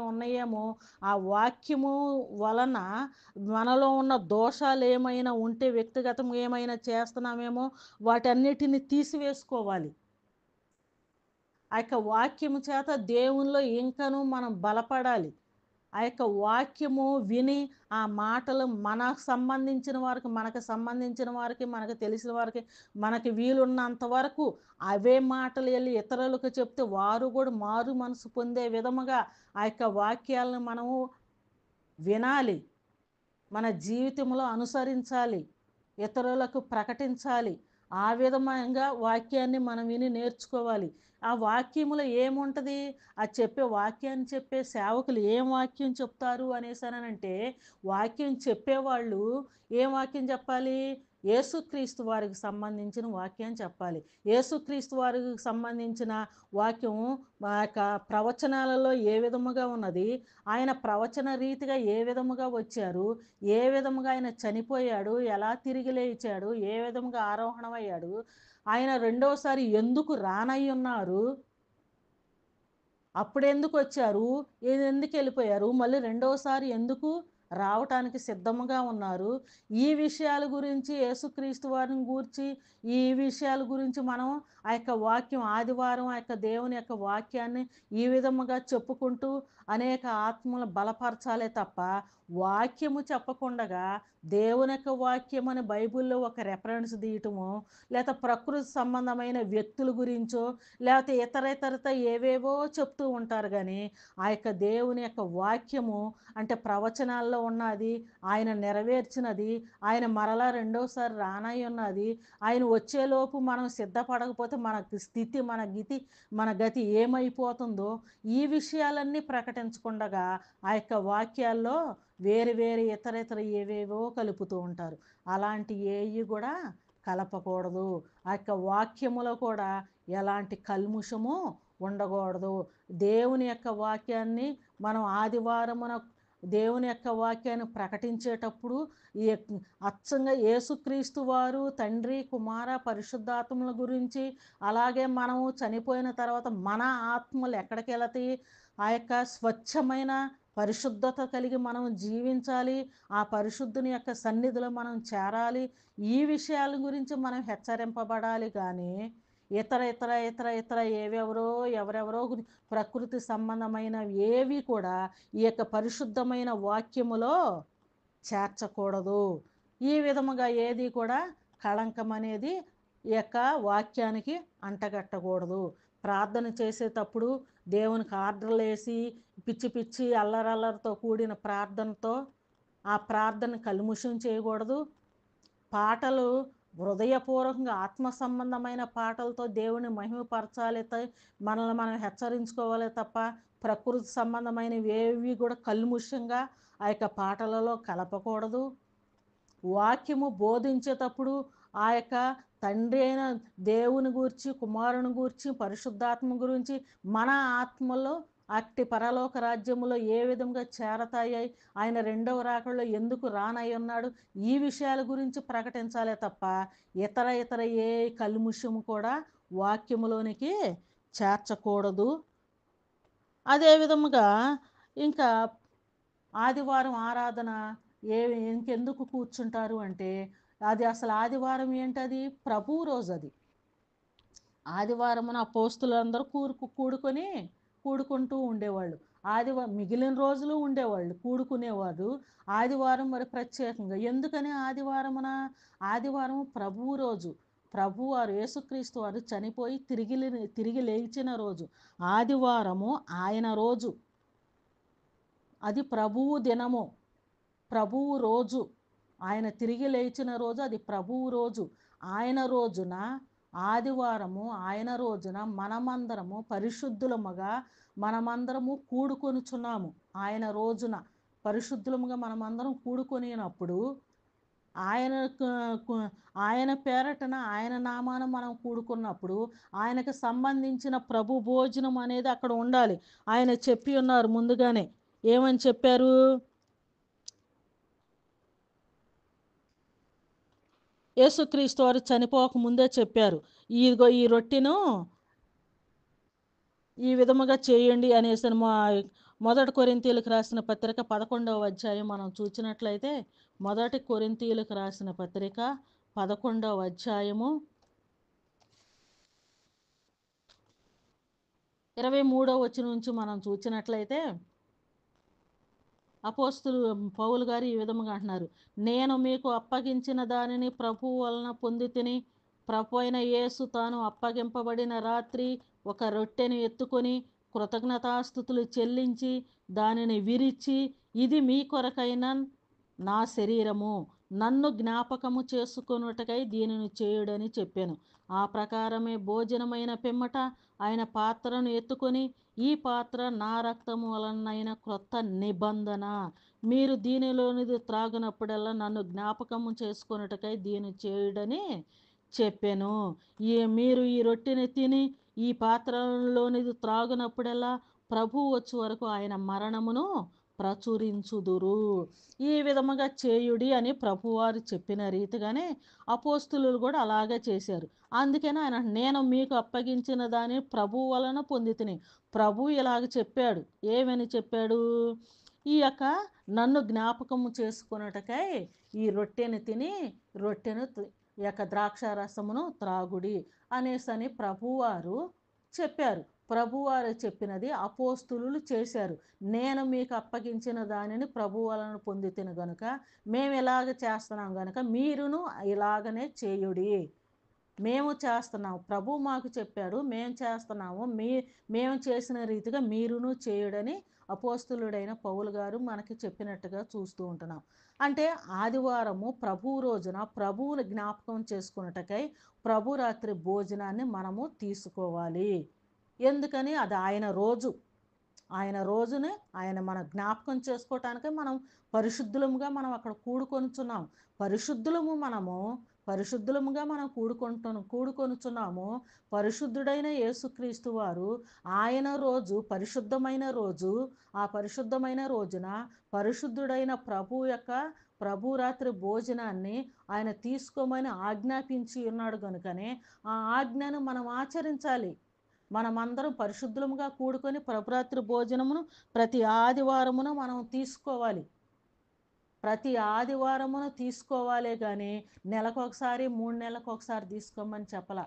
ఉన్నాయేమో ఆ వాక్యము వలన మనలో ఉన్న దోషాలు ఏమైనా ఉంటే వ్యక్తిగతంగా ఏమైనా చేస్తున్నామేమో వాటన్నిటిని తీసివేసుకోవాలి. ఆ యొక్క వాక్యము చేత దేవునిలో ఇంకనూ మనం బలపడాలి. ఆ యొక్క వాక్యము విని ఆ మాటలు మనకు సంబంధించిన వారికి, మనకు తెలిసిన వారికి, మనకి వీలున్నంత వరకు అవే మాటలు వెళ్ళి ఇతరులకు చెప్తే వారు కూడా మారు మనసు పొందే విధముగా ఆ యొక్క వాక్యాలను మనము వినాలి. మన జీవితంలో అనుసరించాలి. ఇతరులకు ప్రకటించాలి. ఆ విధంగా వాక్యాన్ని మనం విని నేర్చుకోవాలి. ఆ వాక్యములో ఏముంటుంది? ఆ వాక్యాన్ని చెప్పే సేవకులు ఏం వాక్యం చెప్తారు అనేసానంటే, వాక్యం చెప్పేవాళ్ళు ఏం వాక్యం చెప్పాలి? యేసుక్రీస్తు వారికి సంబంధించిన వాక్యం చెప్పాలి. యేసుక్రీస్తు వారికి సంబంధించిన వాక్యం ఆ యొక్క ప్రవచనాలలో ఏ విధముగా ఉన్నది, ఆయన ప్రవచన రీతిగా ఏ విధముగా వచ్చారు, ఏ విధముగా ఆయన చనిపోయాడు, ఎలా తిరిగి లేచాడు, ఏ విధముగా ఆరోహణమయ్యాడు, ఆయన రెండోసారి ఎందుకు రానయ్యున్నారు, అప్పుడెందుకు వచ్చారు, ఎందుకు వెళ్ళిపోయారు, మళ్ళీ రెండోసారి ఎందుకు రావటానికి సిద్ధముగా ఉన్నారు, ఈ విషయాల గురించి యేసుక్రీస్తు వారిని గూర్చి ఈ విషయాల గురించి మనం ఆ యొక్క వాక్యం ఆదివారం ఆ యొక్క దేవుని యొక్క వాక్యాన్ని ఈ విధముగా చెప్పుకుంటూ అనేక ఆత్మలు బలపరచాలే తప్ప వాక్యము చెప్పకుండగా దేవుని యొక్క వాక్యం అని బైబిల్లో ఒక రెఫరెన్స్ తీయటము, లేకపోతే ప్రకృతి సంబంధమైన వ్యక్తుల గురించో లేకపోతే ఇతరత ఏవేవో చెప్తూ ఉంటారు. కానీ ఆ యొక్క దేవుని యొక్క వాక్యము అంటే ప్రవచనాల్లో ఉన్నది, ఆయన నెరవేర్చినది, ఆయన మరలా రెండోసారి రానై ఉన్నది, ఆయన వచ్చేలోపు మనం సిద్ధపడకపోతే మన స్థితి, మన గతి ఏమైపోతుందో ఈ విషయాలన్నీ ప్రకటించకుండగా ఆ యొక్క వాక్యాల్లో వేరు ఇతర ఏవేవో కలుపుతూ ఉంటారు. అలాంటి ఏవి కూడా కలపకూడదు. ఆ యొక్క వాక్యములో కూడా ఎలాంటి కల్ముషము ఉండకూడదు. దేవుని యొక్క వాక్యాన్ని మనం ఆదివారమున దేవుని యొక్క వాక్యాన్ని ప్రకటించేటప్పుడు ఈ అచ్చంగా యేసుక్రీస్తు వారు తండ్రి, కుమార, పరిశుద్ధాత్మల గురించి, అలాగే మనము చనిపోయిన తర్వాత మన ఆత్మలు ఎక్కడికి వెళతాయి, ఆ యొక్క స్వచ్ఛమైన పరిశుద్ధత కలిగి మనం జీవించాలి, ఆ పరిశుద్ధుని యొక్క సన్నిధిలో మనం చేరాలి, ఈ విషయాల గురించి మనం హెచ్చరింపబడాలి. కానీ ఇతర ఎవరెవరో ప్రకృతి సంబంధమైన ఏవి కూడా ఈ యొక్క పరిశుద్ధమైన వాక్యములో చేర్చకూడదు. ఈ విధముగా ఏది కూడా కళంకం అనేది ఈ యొక్క వాక్యానికి అంటగట్టకూడదు. ప్రార్థన చేసేటప్పుడు దేవునికి ఆర్డర్లు వేసి పిచ్చి అల్లరల్లరితో కూడిన ప్రార్థనతో ఆ ప్రార్థన కల్ముషం చేయకూడదు. పాటలు హృదయపూర్వకంగా ఆత్మ సంబంధమైన పాటలతో దేవుని మహిమపరచాలి, మనల్ని మనం హెచ్చరించుకోవాలి తప్ప ప్రకృతి సంబంధమైనవి ఏవి కూడా కల్ముషంగా ఆ యొక్క పాటలలో కలపకూడదు. వాక్యము బోధించేటప్పుడు ఆ యొక్క తండ్రి అయిన దేవుని గురించి, కుమారుని గురించి, పరిశుద్ధాత్మ గురించి, మన ఆత్మలో అట్టి పరలోక రాజ్యములో ఏ విధంగా చేరతాయి, ఆయన రెండవ రాకడలో ఎందుకు రానై ఉన్నాడు, ఈ విషయాల గురించి ప్రకటించాలే తప్ప ఇతర ఏ కల్ముషము కూడా వాక్యములోనికి చేర్చకూడదు. అదే విధముగా ఇంకా ఆదివారం ఆరాధన ఇంకెందుకు కూర్చుంటారు అంటే, అది అసలు ఆదివారం ఏంటది? ప్రభువు రోజు అది. ఆదివారమున అపోస్తులందరూ కూడుకుంటూ ఉండేవాళ్ళు. మిగిలిన రోజులు ఉండేవాళ్ళు, కూడుకునేవారు. ఆదివారం మరి ప్రత్యేకంగా ఎందుకని ఆదివారమున? ఆదివారం ప్రభువు రోజు. ప్రభువారు యేసుక్రీస్తు వారు చనిపోయి తిరిగి లేచిన రోజు. ఆదివారము ఆయన రోజు, అది ప్రభువు దినము, ప్రభువు రోజు. ఆయన తిరిగి లేచిన రోజు, అది ప్రభువు రోజు. ఆయన రోజున, ఆదివారము ఆయన రోజున మనమందరము పరిశుద్ధులముగా మనమందరము కూడుకొనుచున్నాము. ఆయన రోజున పరిశుద్ధులముగా మనమందరం కూడుకొనినప్పుడు ఆయన ఆయన పేరటన, ఆయన నామాన మనం కూడుకున్నప్పుడు ఆయనకు సంబంధించిన ప్రభు భోజనం అనేది అక్కడ ఉండాలి. ఆయన చెప్పి ఉన్నారు ముందుగానే. ఏమని చెప్పారు? యేసుక్రీస్తు వారు చనిపోక ముందే చెప్పారు, ఇదిగో ఈ రొట్టెను ఈ విధముగా చేయండి అనేసి. మొదటి కొరింథీయులకు రాసిన పత్రిక 11వ అధ్యాయం మనం చూసినట్లయితే, మొదటి కొరింథీయులకు రాసిన పత్రిక 11వ అధ్యాయము 23వ వచనం నుంచి మనం చూసినట్లయితే, అపోస్తులు పౌలు గారు ఈ విధముగా అంటున్నారు, నేను మీకు అప్పగించిన దానిని ప్రభువు వలన పొంది తిని, ప్రభు అయిన యేసు తాను అప్పగింపబడిన రాత్రి ఒక రొట్టెను ఎత్తుకొని కృతజ్ఞతాస్థుతులు చెల్లించి దానిని విరిచి, ఇది మీ కొరకైన నా శరీరము, నన్ను జ్ఞాపకము చేసుకొనుటకై దీనిని చేయుడని చెప్పాను. ఆ ప్రకారమే భోజనమైన పిమ్మట ఆయన పాత్రను ఎత్తుకొని, ఈ పాత్ర నా రక్తము వలనైన క్రొత్త నిబంధన, మీరు దీనిలోనిది త్రాగునప్పుడల్లా నన్ను జ్ఞాపకము చేసుకొనుటకై దీని చేయుడని చెప్పాను. మీరు ఈ రొట్టెని తిని ఈ పాత్రలోనిది త్రాగునప్పుడల్లా ప్రభు వచ్చే వరకు ఆయన మరణమును ప్రచురించుదురు. ఈ విధముగా చేయుడి అని ప్రభువారు చెప్పిన రీతిగానే అపోస్తులు కూడా అలాగే చేశారు. అందుకని ఆయన, నేను మీకు అప్పగించిన దాన్ని ప్రభు వలన పొంది తిని. ప్రభు ఇలాగ చెప్పాడు. ఏమని చెప్పాడు? ఈ యొక్క నన్ను జ్ఞాపకము చేసుకొనుటకై ఈ రొట్టెను తిని ఈ యొక్క ద్రాక్షారసమును త్రాగుడి అనేసని ప్రభువారు చెప్పారు. ప్రభువారు చెప్పినది అపోస్తులు చేశారు. నేను మీకు అప్పగించిన దానిని ప్రభు వలన పొంది తిని గనుక మేము ఇలాగ చేస్తున్నాం గనుక మీరును ఇలాగనే చేయుడి. మేము చేస్తున్నాము, ప్రభు మాకు చెప్పాడు, మేము చేస్తున్నాము, మేము చేసిన రీతిగా మీరును చేయుడని అపోస్తులుడైన పౌలు గారు మనకి చెప్పినట్టుగా చూస్తూ ఉంటున్నాం. అంటే ఆదివారము ప్రభు రోజున ప్రభువుని జ్ఞాపకం చేసుకున్నటకై ప్రభు రాత్రి భోజనాన్ని మనము తీసుకోవాలి. ఎందుకని? అది ఆయన రోజు. ఆయన రోజునే ఆయన మన జ్ఞాపకం చేసుకోవటానికే మనం పరిశుద్ధులముగా మనం అక్కడ కూడుకొనుచున్నాం. పరిశుద్ధులముగా మనం కూడుకొనుచున్నాము. పరిశుద్ధుడైన యేసుక్రీస్తు వారు ఆయన రోజు, పరిశుద్ధమైన రోజు, ఆ పరిశుద్ధమైన రోజున పరిశుద్ధుడైన ప్రభు రాత్రి భోజనాన్ని ఆయన తీసుకోమని ఆజ్ఞాపించి ఉన్నాడు కనుకనే ఆ ఆజ్ఞను మనం ఆచరించాలి. మనమందరం పరిశుద్ధులముగా కూడుకొని ప్రభురాత్రి భోజనమును ప్రతి ఆదివారమున మనం తీసుకోవాలి. ప్రతి ఆదివారమున తీసుకోవాలే కానీ నెలకొకసారి 3 నెలలకు ఒకసారి తీసుకోమని చెప్పాల.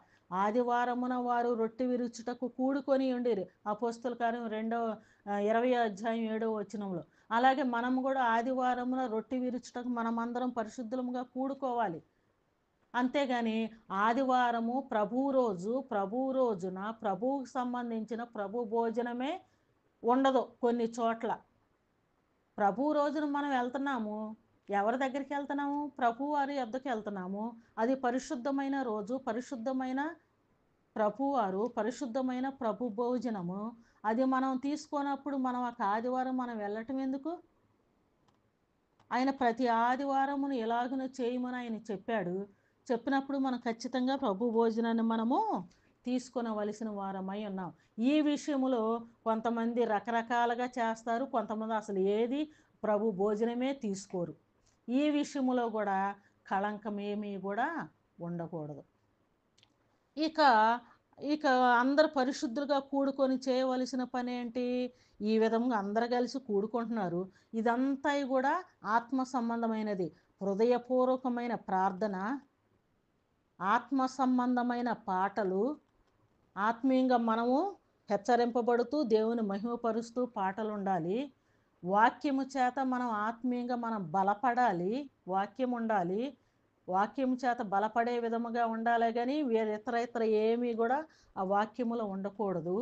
ఆదివారమున వారు రొట్టె విరుచుటకు కూడుకొని ఉండిరి. అపోస్తల కార్యం 20వ అధ్యాయం 7వ వచనంలో. అలాగే మనము కూడా ఆదివారమున రొట్టె విరుచుటకు మనమందరం పరిశుద్ధులముగా కూడుకోవాలి. అంతేగాని ఆదివారము ప్రభువు రోజున ప్రభువుకు సంబంధించిన ప్రభు భోజనమే ఉండదు. కొన్ని చోట్ల ప్రభు రోజున మనం వెళ్తున్నాము, ఎవరి దగ్గరికి వెళ్తున్నాము? ప్రభు వారి యొద్దకు వెళ్తున్నాము. అది పరిశుద్ధమైన రోజు, పరిశుద్ధమైన ప్రభువారు, పరిశుద్ధమైన ప్రభు భోజనము. అది మనం తీసుకున్నప్పుడు మనం ఒక ఆదివారం మనం వెళ్ళటం ఎందుకు? ఆయన ప్రతి ఆదివారమును ఎలాగనో చేయమని ఆయన చెప్పినప్పుడు మనం ఖచ్చితంగా ప్రభు భోజనాన్ని మనము తీసుకొనవలసిన వారమై ఉన్నాం. ఈ విషయంలో కొంతమంది రకరకాలుగా చేస్తారు, కొంతమంది అసలు ఏది ప్రభు భోజనమే తీసుకోరు. ఈ విషయంలో కూడా కళంకమేమీ కూడా ఉండకూడదు. ఇక అందరు పరిశుద్ధులుగా కూడుకొని చేయవలసిన పని ఏంటి? ఈ విధంగా అందరు కలిసి కూడుకుంటున్నారు. ఇదంతా కూడా ఆత్మ సంబంధమైనది. హృదయపూర్వకమైన ప్రార్థన, ఆత్మ సంబంధమైన పాటలు, ఆత్మీయంగా మనము హెచ్చరింపబడుతూ దేవుని మహిమపరుస్తూ పాటలు ఉండాలి. వాక్యము చేత మనం ఆత్మీయంగా మనం బలపడాలి. వాక్యం ఉండాలి. వాక్యం చేత బలపడే విధముగా ఉండాలి కానీ వేరే ఇతర ఏమీ కూడా ఆ వాక్యములో ఉండకూడదు.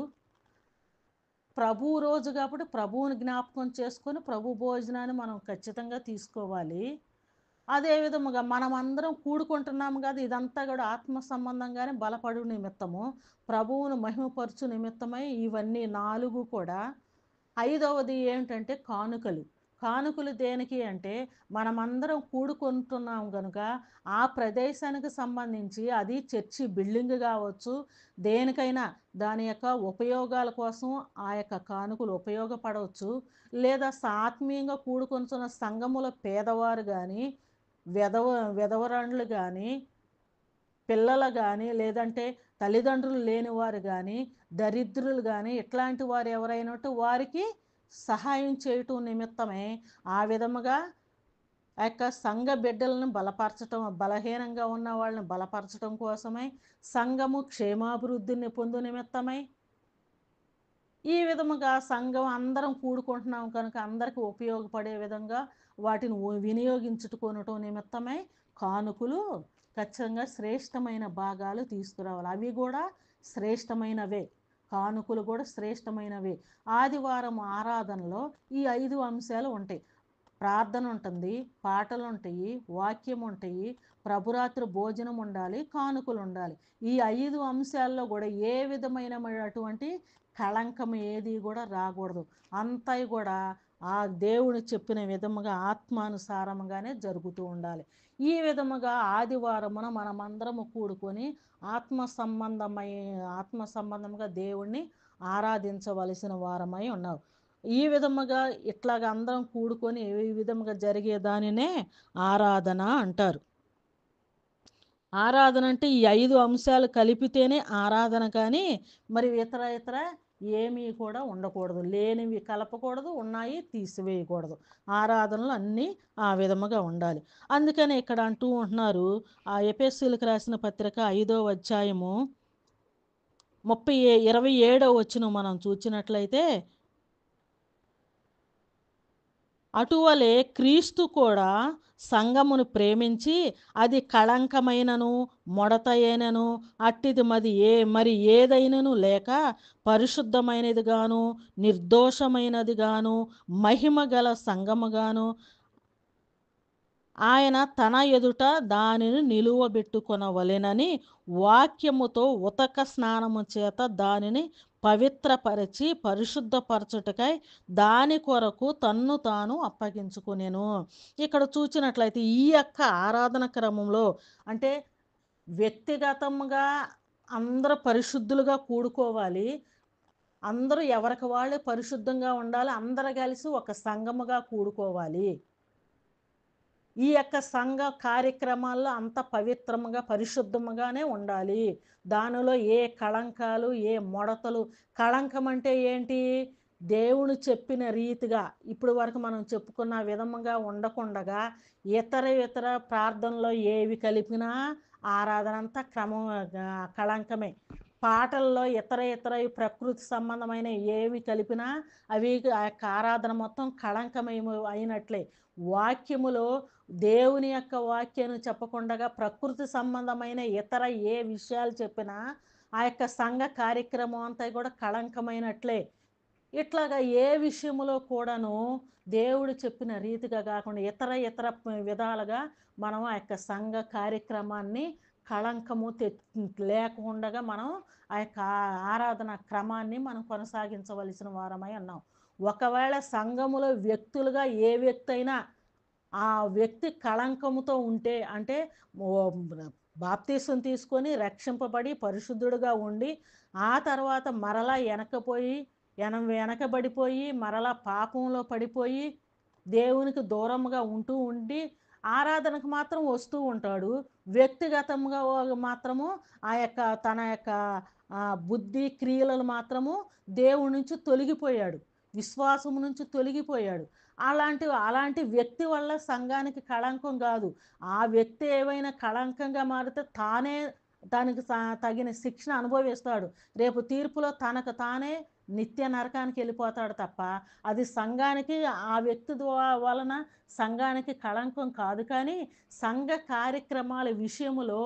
ప్రభు రోజు కాబట్టి ప్రభువుని జ్ఞాపకం చేసుకొని ప్రభు భోజనాన్ని మనం ఖచ్చితంగా తీసుకోవాలి. అదే విధముగా మనం అందరం కూడుకుంటున్నాము కదా, ఇదంతా కూడా ఆత్మ సంబంధంగానే బలపడు నిమిత్తము, ప్రభువును మహిమపరచు నిమిత్తమై ఇవన్నీ 4 కూడా. 5వది ఏంటంటే కానుకలు. కానుకలు దేనికి అంటే మనమందరం కూడుకుంటున్నాం కనుక ఆ ప్రదేశానికి సంబంధించి అది చర్చి బిల్డింగ్ కావచ్చు, దేనికైనా దాని యొక్క ఉపయోగాల కోసం ఆ యొక్క కానుకలు ఉపయోగపడవచ్చు. లేదా ఆత్మీయంగా కూడుకొంచున్న సంఘముల పేదవారు కానీ, వెధవ వెధవరాండ్లు కానీ, పిల్లలు కానీ, లేదంటే తల్లిదండ్రులు లేనివారు కానీ, దరిద్రులు కానీ, ఇట్లాంటి వారు ఎవరైనా వారికి సహాయం చేయటం నిమిత్తమే ఆ విధముగా ఆ యొక్క సంఘ బిడ్డలను బలపరచటం, బలహీనంగా ఉన్న వాళ్ళని బలపరచటం కోసమై, సంఘము క్షేమాభివృద్ధిని పొందు నిమిత్తమై, ఈ విధముగా సంఘం అందరం కూడుకుంటున్నాం కనుక అందరికీ ఉపయోగపడే విధంగా వాటిని వినియోగించుకొనటం నిమిత్తమై కానుకలు ఖచ్చితంగా శ్రేష్టమైన భాగాలు తీసుకురావాలి. అవి కూడా శ్రేష్టమైనవే. కానుకలు కూడా శ్రేష్టమైనవే. ఆదివారం ఆరాధనలో ఈ 5 అంశాలు ఉంటాయి. ప్రార్థన ఉంటుంది, పాటలు ఉంటాయి, వాక్యం ఉంటాయి, ప్రభురాత్రి భోజనం ఉండాలి, కానుకలు ఉండాలి. ఈ 5 అంశాల్లో కూడా ఏ విధమైనటువంటి కళంకం ఏది కూడా రాకూడదు. అంతా కూడా ఆ దేవుడు చెప్పిన విధముగా ఆత్మానుసారంగానే జరుగుతూ ఉండాలి. ఈ విధముగా ఆదివారమున మనమందరము కూడుకొని ఆత్మ సంబంధంగా దేవుణ్ణి ఆరాధించవలసిన వారమై ఉన్నాం. ఈ విధముగా ఇట్లాగ అందరం కూడుకొని ఈ విధముగా జరిగే దానినే ఆరాధన అంటారు. ఆరాధన అంటే ఈ 5 అంశాలు కలిపితేనే ఆరాధన, కానీ మరి ఇతర ఏమీ కూడా ఉండకూడదు. లేనివి కలపకూడదు, ఉన్నాయి తీసివేయకూడదు. ఆరాధనలు అన్నీ ఆ విధముగా ఉండాలి. అందుకని ఇక్కడ అంటూ ఉంటున్నారు, ఆ ఎఫెసీయులకు రాసిన పత్రిక 5వ అధ్యాయము 27వ వచనం మనం చూచినట్లయితే, అటువలే క్రీస్తు కూడా సంఘమును ప్రేమించి అది కళంకమైనను మొడతయైనను అట్టిది మరి ఏదైనను లేక పరిశుద్ధమైనదిగాను నిర్దోషమైనదిగాను మహిమ గల సంఘముగాను ఆయన తన ఎదుట దానిని నిలువబెట్టుకొనవలెనని వాక్యముతో ఉతక స్నానము చేత దానిని పవిత్రపరిచి పరిశుద్ధపరచుటకై దాని కొరకు తన్ను తాను అప్పగించుకునేను. ఇక్కడ చూచినట్లయితే ఈ యొక్క ఆరాధన క్రమంలో అంటే వ్యక్తిగతంగా అందరూ పరిశుద్ధులుగా కూడుకోవాలి. అందరూ ఎవరికి వాళ్ళు పరిశుద్ధంగా ఉండాలి. అందరూ కలిసి ఒక సంఘముగా కూడుకోవాలి. ఈ యొక్క సంఘ కార్యక్రమాల్లో అంత పవిత్రముగా పరిశుద్ధముగానే ఉండాలి. దానిలో ఏ కళంకాలు, ఏ ముడతలు, కళంకం అంటే ఏంటి? దేవుడు చెప్పిన రీతిగా ఇప్పుడు వరకు మనం చెప్పుకున్న విధముగా ఉండకుండగా ఇతర ప్రార్థనలో ఏవి కలిపినా ఆరాధన అంతా కళంకమే. పాటల్లో ఇతర ప్రకృతి సంబంధమైన ఏవి కలిపినా అవి ఆ యొక్క ఆరాధన మొత్తం అయినట్లే. వాక్యములో దేవుని యొక్క వాక్యాన్ని చెప్పకుండా ప్రకృతి సంబంధమైన ఇతర ఏ విషయాలు చెప్పినా ఆ యొక్క సంఘ కార్యక్రమం అంతా కూడా కళంకమైనట్లే. ఇట్లాగా ఏ విషయంలో కూడాను దేవుడు చెప్పిన రీతిగా కాకుండా ఇతర విధాలుగా మనం ఆ యొక్క సంఘ కార్యక్రమాన్ని కళంకము లేకుండా మనం ఆ యొక్క ఆరాధన క్రమాన్ని మనం కొనసాగించవలసిన వారమై ఉన్నాం. ఒకవేళ సంఘములో వ్యక్తులుగా ఏ వ్యక్తి అయినా ఆ వ్యక్తి కళంకముతో ఉంటే, అంటే బాప్తీసం తీసుకొని రక్షింపబడి పరిశుద్ధుడుగా ఉండి ఆ తర్వాత మరలా వెనకబడిపోయి మరలా పాపంలో పడిపోయి దేవునికి దూరంగా ఉండి ఆరాధనకు మాత్రం వస్తూ ఉంటాడు. వ్యక్తిగతంగా మాత్రము తన యొక్క బుద్ధి క్రియలు మాత్రము దేవుడి నుంచి తొలగిపోయాడు, విశ్వాసం నుంచి తొలగిపోయాడు. అలాంటి వ్యక్తి వల్ల సంఘానికి కళంకం కాదు. ఆ వ్యక్తి ఏవైనా కళంకంగా మారితే తానే దానికి తగిన శిక్షణ అనుభవిస్తాడు. రేపు తీర్పులో తనకు తానే నిత్య నరకానికి వెళ్ళిపోతాడు తప్ప అది సంఘానికి ఆ వ్యక్తి వలన సంఘానికి కళంకం కాదు. కానీ సంఘ కార్యక్రమాల విషయములో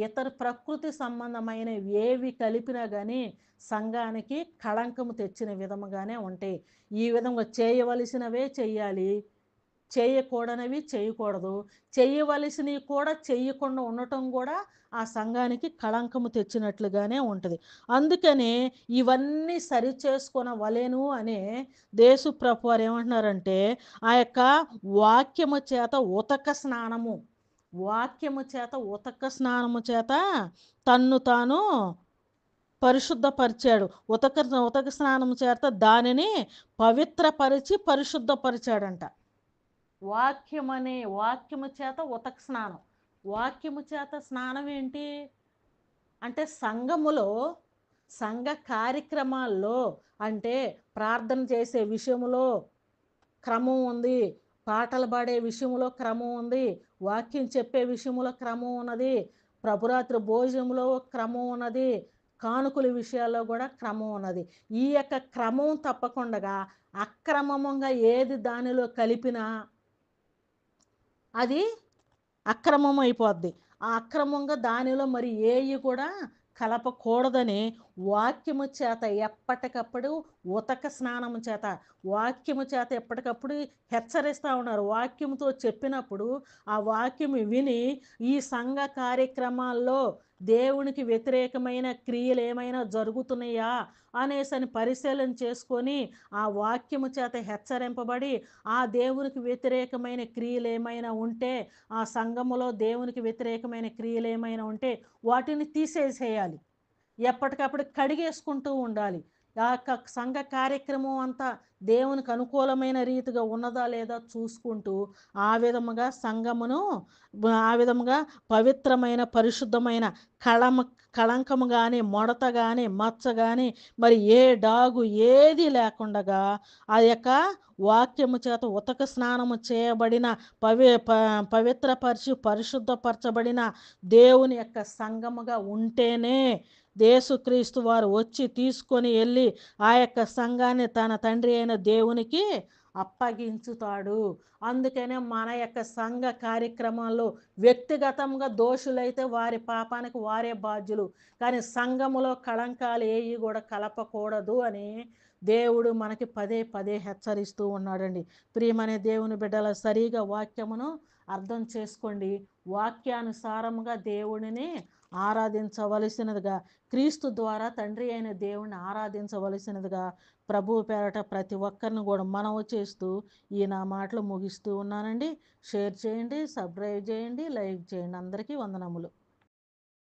ఇతర ప్రకృతి సంబంధమైనవి ఏవి కలిపినా కానీ సంఘానికి కళంకము తెచ్చిన విధముగానే ఉంటాయి. ఈ విధంగా చేయవలసినవే చెయ్యాలి, చేయకూడనివి చేయకూడదు. చేయవలసినవి కూడా చేయకుండా ఉండటం కూడా ఆ సంఘానికి కళంకము తెచ్చినట్లుగానే ఉంటుంది. అందుకనే ఇవన్నీ సరిచేసుకొనవలెను అనే యేసు ప్రభువారు ఏమంటున్నారంటే ఆ యొక్క వాక్యము చేత ఉతక స్నానము, వాక్యము చేత ఉతక స్నానము చేత తన్ను తాను పరిశుద్ధపరిచాడు. ఉతక స్నానము చేత దానిని పవిత్రపరిచి పరిశుద్ధపరిచాడంట. వాక్యము చేత ఉతక స్నానం. వాక్యము చేత స్నానం ఏంటి అంటే సంఘములో సంఘ కార్యక్రమాల్లో అంటే ప్రార్థన చేసే విషయంలో క్రమం ఉంది, పాటలు పాడే విషయంలో క్రమం ఉంది, వాక్యం చెప్పే విషయంలో క్రమం ఉన్నది, ప్రభురాత్రి భోజనంలో క్రమం ఉన్నది, కానుకల విషయాల్లో కూడా క్రమం ఉన్నది. ఈ యొక్క క్రమం తప్పకుండా అక్రమంగా ఏది దానిలో కలిపినా అది అక్రమం అయిపోద్ది. ఆ అక్రమంగా దానిలో మరి ఏవి కూడా కలపకూడదని వాక్యము చేత ఎప్పటికప్పుడు ఉతక స్నానము చేత వాక్యము చేత ఎప్పటికప్పుడు హెచ్చరిస్తూ ఉన్నారు. వాక్యముతో చెప్పినప్పుడు ఆ వాక్యము విని ఈ సంఘ కార్యక్రమాల్లో దేవునికి వ్యతిరేకమైన క్రియలు ఏమైనా జరుగుతున్నాయా అనేసని పరిశీలన చేసుకొని ఆ వాక్యము చేత హెచ్చరింపబడి ఆ దేవునికి వ్యతిరేకమైన క్రియలు ఏమైనా ఉంటే ఆ సంఘములో దేవునికి వ్యతిరేకమైన క్రియలు ఏమైనా ఉంటే వాటిని తీసేసేయాలి. ఎప్పటికప్పుడు కడిగేసుకుంటూ ఉండాలి. ఆ సంఘ కార్యక్రమం అంతా దేవునికి అనుకూలమైన రీతిగా ఉన్నదా లేదా చూసుకుంటూ ఆ విధముగా సంఘమును ఆ విధముగా పవిత్రమైన పరిశుద్ధమైన కళంకము కానీ ముడత కానీ మచ్చ కానీ మరి ఏ డాగు ఏది లేకుండగా ఆ యొక్క వాక్యము చేత ఉతక స్నానము చేయబడిన పవిత్రపరిచి పరిశుద్ధపరచబడిన దేవుని యొక్క సంఘముగా ఉంటేనే యేసుక్రీస్తు వారు వచ్చి తీసుకొని వెళ్ళి ఆ యొక్క సంఘాన్ని తన తండ్రి అయిన దేవునికి అప్పగించుతాడు. అందుకనే మన యొక్క సంఘ కార్యక్రమాల్లో వ్యక్తిగతంగా దోషులైతే వారి పాపానికి వారే బాధ్యులు, కానీ సంఘములో కళంకాలు ఏవి కూడా కలపకూడదు అని దేవుడు మనకి పదే పదే హెచ్చరిస్తూ ఉన్నాడండి. ప్రియమనే దేవుని బిడ్డల సరిగా వాక్యమును అర్థం చేసుకోండి. వాక్యానుసారముగా దేవుడిని ఆరాధించవలసినదిగా, క్రీస్తు ద్వారా తండ్రి అయిన దేవుణ్ణి ఆరాధించవలసినదిగా ప్రభువు పేరట ప్రతి ఒక్కరిని కూడా మనవి చేస్తూ ఈ నా మాటలు ముగిస్తూ ఉన్నానండి. షేర్ చేయండి, సబ్స్క్రైబ్ చేయండి, లైక్ చేయండి. అందరికీ వందనములు.